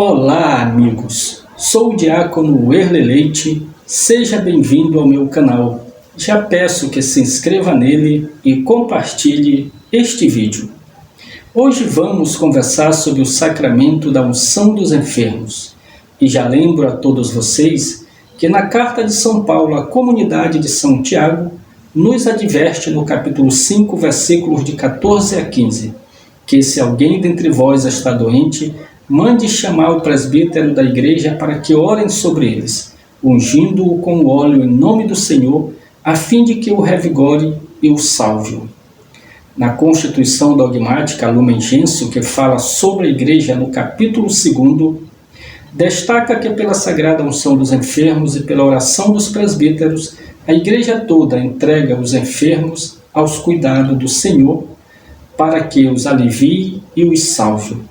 Olá, amigos! Sou o diácono Werley Leite. Seja bem-vindo ao meu canal. Já peço que se inscreva nele e compartilhe este vídeo. Hoje vamos conversar sobre o sacramento da unção dos enfermos. E já lembro a todos vocês que na carta de São Paulo à comunidade de São Tiago, nos adverte no capítulo 5, versículos de 14 a 15, que se alguém dentre vós está doente, mande chamar o presbítero da igreja para que orem sobre eles, ungindo-o com o óleo em nome do Senhor, a fim de que o revigore e o salve. Na Constituição Dogmática Lumen Gentium, que fala sobre a igreja no capítulo 2, destaca que pela sagrada unção dos enfermos e pela oração dos presbíteros, a igreja toda entrega os enfermos aos cuidados do Senhor, para que os alivie e os salve.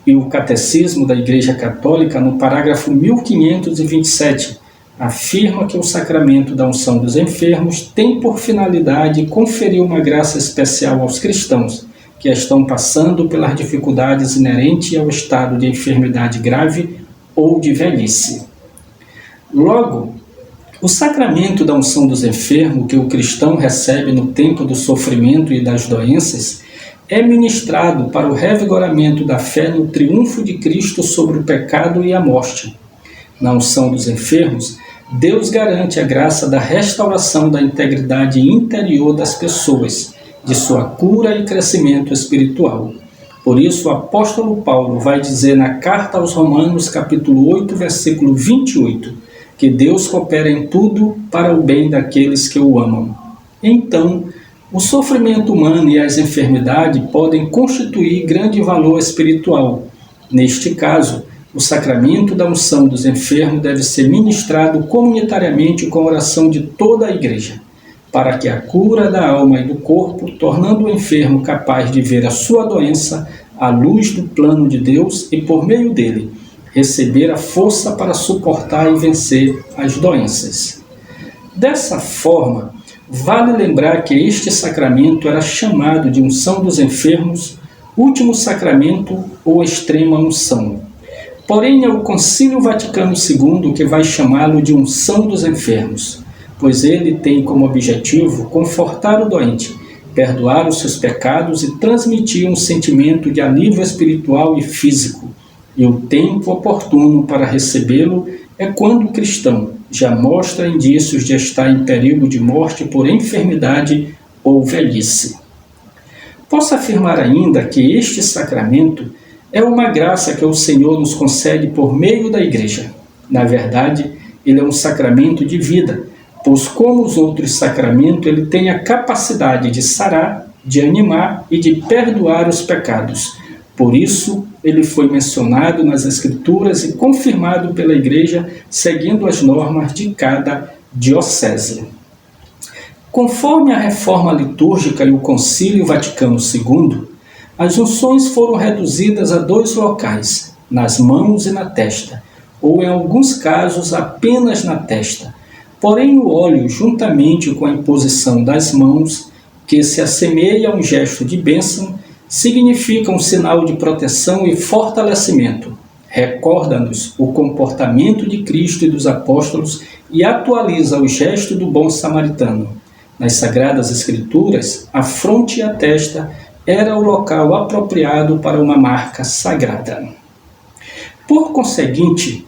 E o Catecismo da Igreja Católica, no parágrafo 1527, afirma que o sacramento da unção dos enfermos tem por finalidade conferir uma graça especial aos cristãos que estão passando pelas dificuldades inerentes ao estado de enfermidade grave ou de velhice. Logo, o sacramento da unção dos enfermos que o cristão recebe no tempo do sofrimento e das doenças é ministrado para o revigoramento da fé no triunfo de Cristo sobre o pecado e a morte. Na unção dos enfermos, Deus garante a graça da restauração da integridade interior das pessoas, de sua cura e crescimento espiritual. Por isso, o apóstolo Paulo vai dizer na carta aos Romanos, capítulo 8, versículo 28, que Deus coopera em tudo para o bem daqueles que o amam. Então, o sofrimento humano e as enfermidades podem constituir grande valor espiritual. Neste caso, o sacramento da unção dos enfermos deve ser ministrado comunitariamente com a oração de toda a igreja, para que a cura da alma e do corpo, tornando o enfermo capaz de ver a sua doença à luz do plano de Deus e, por meio dele, receber a força para suportar e vencer as doenças. Dessa forma, vale lembrar que este sacramento era chamado de unção dos enfermos, último sacramento ou extrema unção. Porém, é o Concílio Vaticano II que vai chamá-lo de unção dos enfermos, pois ele tem como objetivo confortar o doente, perdoar os seus pecados e transmitir um sentimento de alívio espiritual e físico. E o tempo oportuno para recebê-lo é quando o cristão já mostra indícios de estar em perigo de morte por enfermidade ou velhice. Posso afirmar ainda que este sacramento é uma graça que o Senhor nos concede por meio da igreja. Na verdade, ele é um sacramento de vida, pois como os outros sacramentos, ele tem a capacidade de sarar, de animar e de perdoar os pecados. Por isso, ele foi mencionado nas Escrituras e confirmado pela Igreja, seguindo as normas de cada diocese. Conforme a reforma litúrgica e o Concílio Vaticano II, as unções foram reduzidas a 2 locais, nas mãos e na testa, ou em alguns casos apenas na testa. Porém, o óleo, juntamente com a imposição das mãos, que se assemelha a um gesto de bênção, significa um sinal de proteção e fortalecimento. Recorda-nos o comportamento de Cristo e dos apóstolos e atualiza o gesto do bom samaritano. Nas Sagradas Escrituras, a fronte e a testa era o local apropriado para uma marca sagrada. Por conseguinte,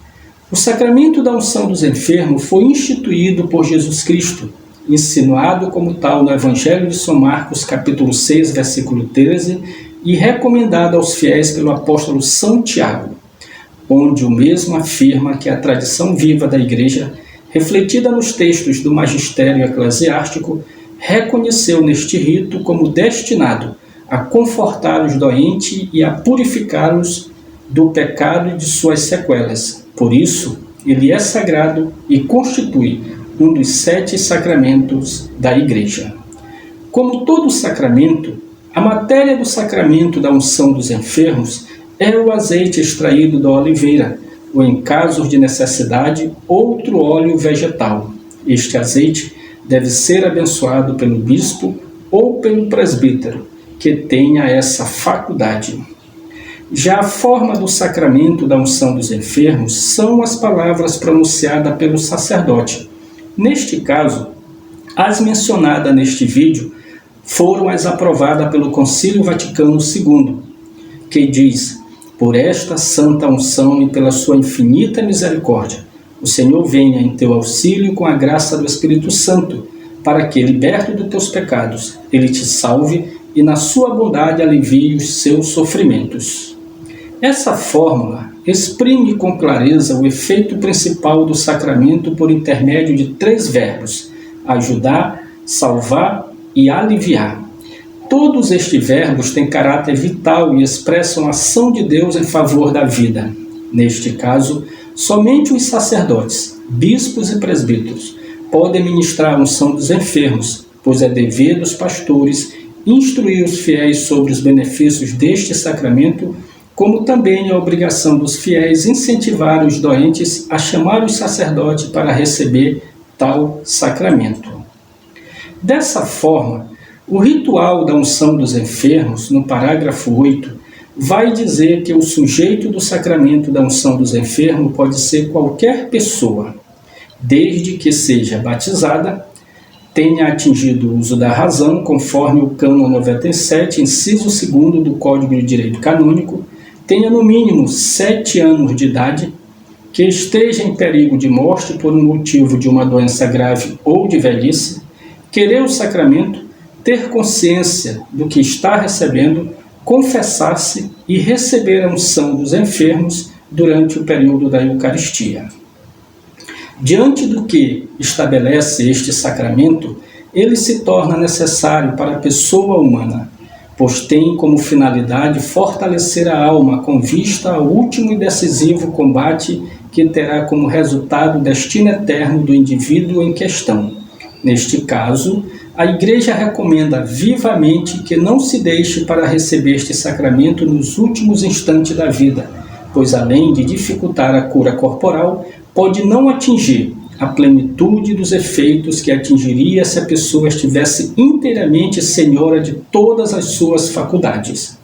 o sacramento da unção dos enfermos foi instituído por Jesus Cristo, insinuado como tal no Evangelho de São Marcos, capítulo 6, versículo 13, e recomendado aos fiéis pelo apóstolo São Tiago, onde o mesmo afirma que a tradição viva da Igreja, refletida nos textos do magistério eclesiástico, reconheceu neste rito como destinado a confortar os doentes e a purificá-los do pecado e de suas sequelas. Por isso, ele é sagrado e constitui um dos 7 sacramentos da Igreja. Como todo sacramento, a matéria do sacramento da unção dos enfermos é o azeite extraído da oliveira, ou em casos de necessidade, outro óleo vegetal. Este azeite deve ser abençoado pelo bispo ou pelo presbítero, que tenha essa faculdade. Já a forma do sacramento da unção dos enfermos são as palavras pronunciadas pelo sacerdote. Neste caso, as mencionadas neste vídeo foram as aprovadas pelo Concílio Vaticano II, que diz: por esta santa unção e pela sua infinita misericórdia, o Senhor venha em teu auxílio com a graça do Espírito Santo, para que, liberto dos teus pecados, ele te salve e na sua bondade alivie os seus sofrimentos. Essa fórmula exprime com clareza o efeito principal do sacramento por intermédio de 3 verbos: ajudar, salvar e aliviar. Todos estes verbos têm caráter vital e expressam a ação de Deus em favor da vida. Neste caso, somente os sacerdotes, bispos e presbíteros podem ministrar a unção dos enfermos, pois é dever dos pastores instruir os fiéis sobre os benefícios deste sacramento, como também é obrigação dos fiéis incentivar os doentes a chamar os sacerdotes para receber tal sacramento. Dessa forma, o ritual da unção dos enfermos, no parágrafo 8, vai dizer que o sujeito do sacramento da unção dos enfermos pode ser qualquer pessoa, desde que seja batizada, tenha atingido o uso da razão, conforme o cânon 97, inciso 2º do Código de Direito Canônico, tenha no mínimo 7 anos de idade, que esteja em perigo de morte por um motivo de uma doença grave ou de velhice, querer o sacramento, ter consciência do que está recebendo, confessar-se e receber a unção dos enfermos durante o período da Eucaristia. Diante do que estabelece este sacramento, ele se torna necessário para a pessoa humana, pois tem como finalidade fortalecer a alma com vista ao último e decisivo combate que terá como resultado o destino eterno do indivíduo em questão. Neste caso, a Igreja recomenda vivamente que não se deixe para receber este sacramento nos últimos instantes da vida, pois além de dificultar a cura corporal, pode não atingir a plenitude dos efeitos que atingiria se a pessoa estivesse inteiramente senhora de todas as suas faculdades.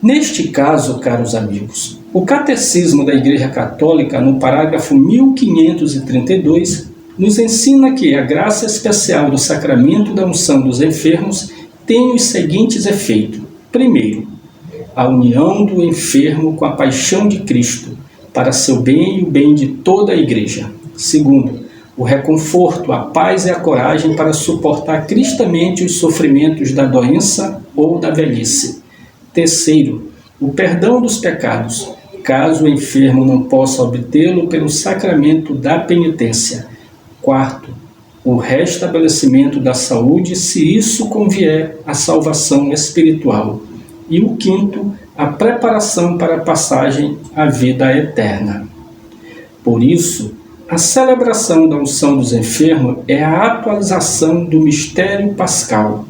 Neste caso, caros amigos, o Catecismo da Igreja Católica, no parágrafo 1532, nos ensina que a graça especial do sacramento da unção dos enfermos tem os seguintes efeitos. Primeiro, a união do enfermo com a paixão de Cristo, para seu bem e o bem de toda a Igreja. Segundo, o reconforto, a paz e a coragem para suportar cristamente os sofrimentos da doença ou da velhice. Terceiro, o perdão dos pecados, caso o enfermo não possa obtê-lo pelo sacramento da penitência. Quarto, o restabelecimento da saúde, se isso convier à salvação espiritual. E o quinto, a preparação para a passagem à vida eterna. Por isso, a celebração da unção dos enfermos é a atualização do mistério pascal,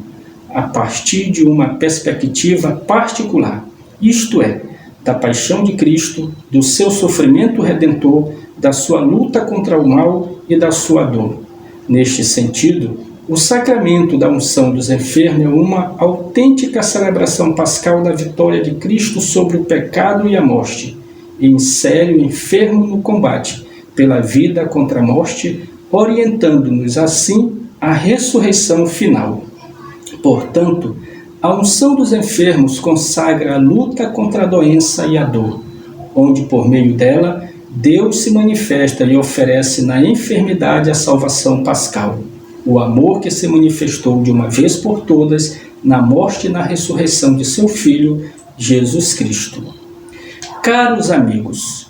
a partir de uma perspectiva particular, isto é, da paixão de Cristo, do seu sofrimento redentor, da sua luta contra o mal e da sua dor. Neste sentido, o sacramento da unção dos enfermos é uma autêntica celebração pascal da vitória de Cristo sobre o pecado e a morte, e insere o enfermo no combate pela vida contra a morte, orientando-nos assim à ressurreição final. Portanto, a unção dos enfermos consagra a luta contra a doença e a dor, onde por meio dela Deus se manifesta e oferece na enfermidade a salvação pascal, o amor que se manifestou de uma vez por todas na morte e na ressurreição de seu Filho, Jesus Cristo. Caros amigos,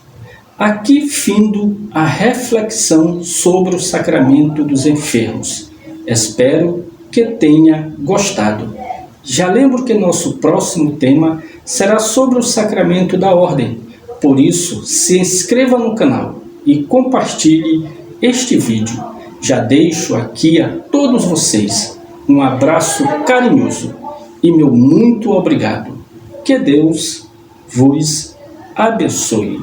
aqui findo a reflexão sobre o sacramento dos enfermos. Espero que tenha gostado. Já lembro que nosso próximo tema será sobre o sacramento da ordem. Por isso, se inscreva no canal e compartilhe este vídeo. Já deixo aqui a todos vocês um abraço carinhoso e meu muito obrigado. Que Deus vos abençoe.